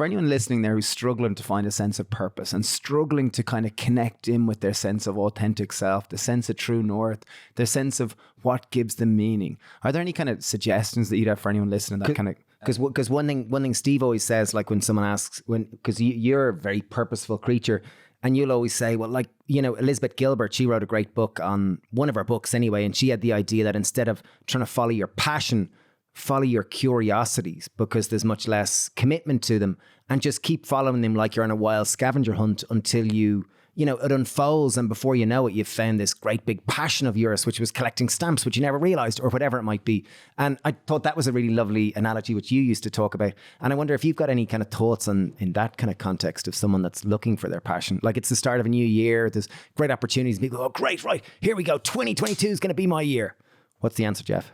for anyone listening there who's struggling to find a sense of purpose and struggling to kind of connect in with their sense of authentic self, the sense of true north, their sense of what gives them meaning, are there any kind of suggestions that you'd have for anyone listening that kind of... Because one thing Steve always says, like when someone asks, because you're a very purposeful creature, and you'll always say, well, like, you know, Elizabeth Gilbert, she wrote a great book on one of her books anyway, and she had the idea that instead of trying to follow your passion, follow your curiosities, because there's much less commitment to them, and just keep following them like you're on a wild scavenger hunt until you know, it unfolds, and before you know it, you've found this great big passion of yours, which was collecting stamps, which you never realized, or whatever it might be. And I thought that was a really lovely analogy, which you used to talk about. And I wonder if you've got any kind of thoughts in that kind of context of someone that's looking for their passion. Like, it's the start of a new year, there's great opportunities, people go, oh, great, right, here we go, 2022 is going to be my year. What's the answer, Jeff?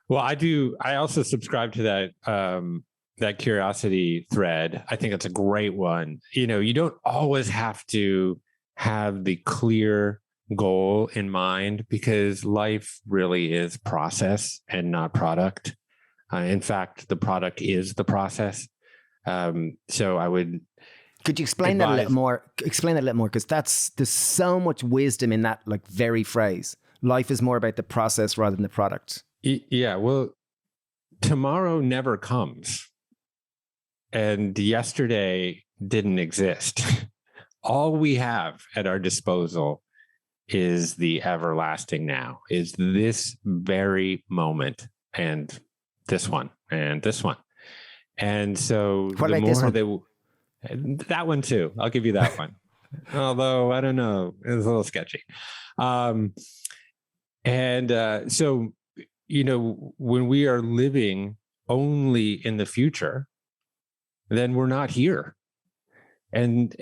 Well, I also subscribe to that curiosity thread. I think it's a great one. You know, you don't always have to have the clear goal in mind, because life really is process and not product. In fact, the product is the process. So I would... Could you explain that a little more? Explain that a little more, because there's so much wisdom in that, like, very phrase. Life is more about the process rather than the product. Yeah, well, tomorrow never comes. And yesterday didn't exist. All we have at our disposal is the everlasting now, is this very moment, and this one, and this one. And so what the more that one too, I'll give you that one. Although, I don't know, it's a little sketchy. So, you know, when we are living only in the future, then we're not here. And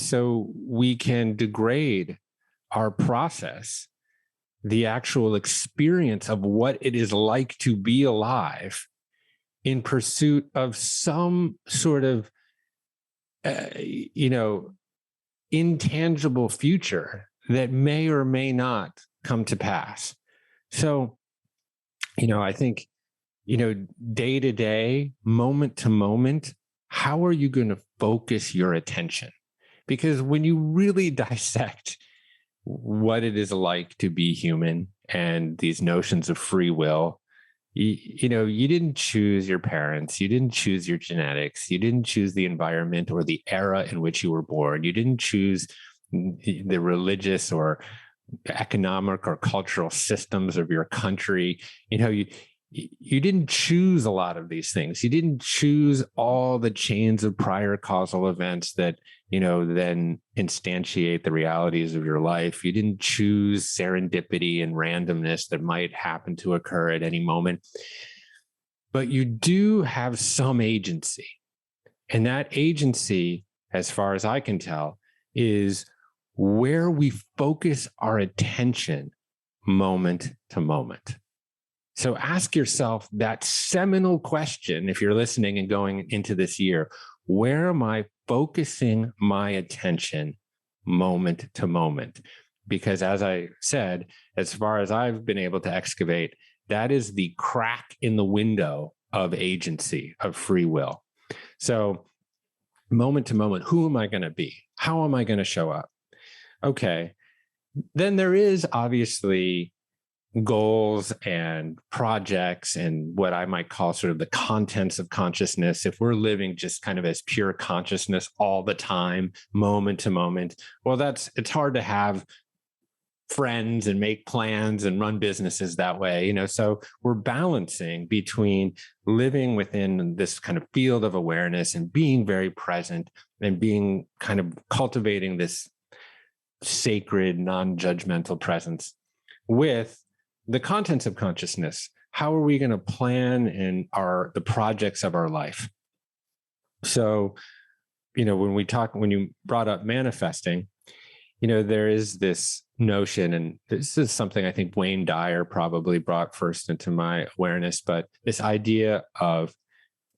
so we can degrade our process, the actual experience of what it is like to be alive, in pursuit of some sort of, intangible future that may or may not come to pass. So, I think, day to day, moment to moment, how are you going to focus your attention? Because when you really dissect what it is like to be human and these notions of free will, you didn't choose your parents, you didn't choose your genetics, you didn't choose the environment or the era in which you were born, you didn't choose the religious or economic or cultural systems of your country. You didn't choose a lot of these things. You didn't choose all the chains of prior causal events that, then instantiate the realities of your life. You didn't choose serendipity and randomness that might happen to occur at any moment. But you do have some agency. And that agency, as far as I can tell, is where we focus our attention moment to moment. So ask yourself that seminal question, if you're listening and going into this year: where am I focusing my attention moment to moment? Because as I said, as far as I've been able to excavate, that is the crack in the window of agency, of free will. So moment to moment, who am I going to be? How am I going to show up? Okay. Then there is obviously goals and projects and what I might call sort of the contents of consciousness. If we're living just kind of as pure consciousness all the time, moment to moment, well, it's hard to have friends and make plans and run businesses that way, so we're balancing between living within this kind of field of awareness and being very present and being kind of cultivating this sacred, non-judgmental presence with the contents of consciousness. How are we going to plan the projects of our life? So, when you brought up manifesting, there is this notion, and this is something I think Wayne Dyer probably brought first into my awareness, but this idea of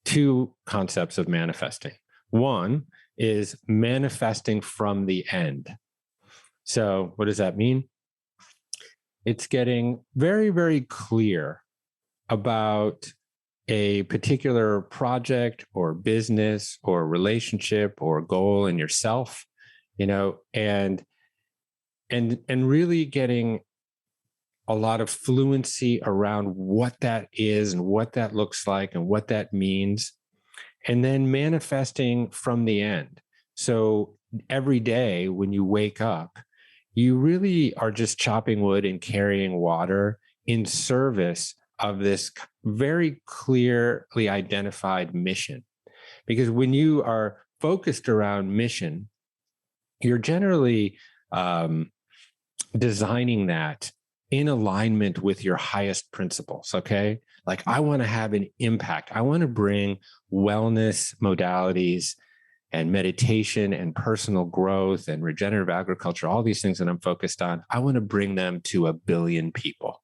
two concepts of manifesting. One is manifesting from the end. So what does that mean? It's getting very, very clear about a particular project or business or relationship or goal in yourself, and really getting a lot of fluency around what that is and what that looks like and what that means, and then manifesting from the end. So every day when you wake up, you really are just chopping wood and carrying water in service of this very clearly identified mission. Because when you are focused around mission, you're generally designing that in alignment with your highest principles. Okay. Like, I want to have an impact. I want to bring wellness modalities and meditation and personal growth and regenerative agriculture, all these things that I'm focused on. I want to bring them to 1 billion people.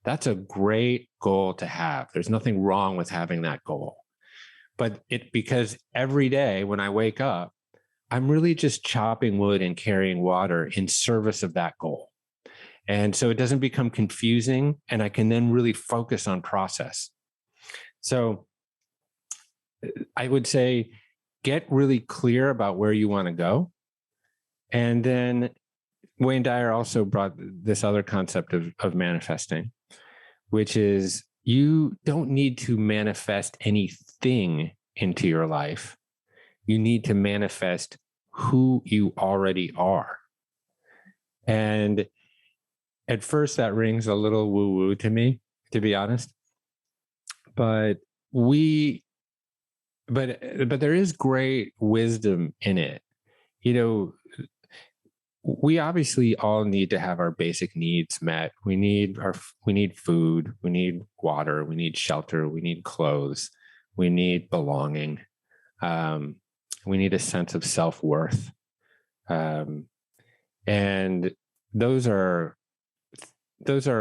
That's a great goal to have. There's nothing wrong with having that goal. But because every day when I wake up, I'm really just chopping wood and carrying water in service of that goal. And so it doesn't become confusing, and I can then really focus on process. So I would say, get really clear about where you want to go. And then Wayne Dyer also brought this other concept of manifesting, which is you don't need to manifest anything into your life. You need to manifest who you already are. And at first that rings a little woo-woo to me, to be honest. But there is great wisdom in it. We obviously all need to have our basic needs met. We need food, we need water, we need shelter, we need clothes, we need belonging. We need a sense of self-worth. And those are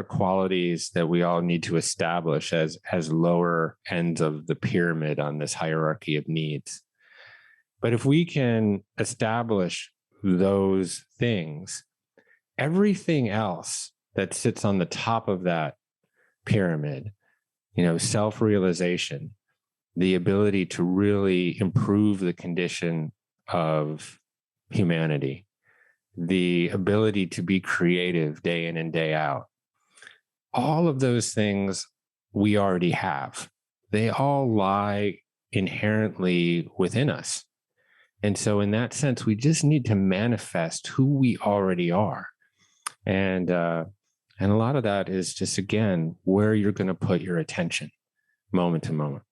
qualities that we all need to establish as lower ends of the pyramid on this hierarchy of needs. But if we can establish those things, everything else that sits on the top of that pyramid, self-realization, the ability to really improve the condition of humanity, the ability to be creative day in and day out, all of those things we already have. They all lie inherently within us. And so in that sense, we just need to manifest who we already are. And a lot of that is just, again, where you're going to put your attention moment to moment.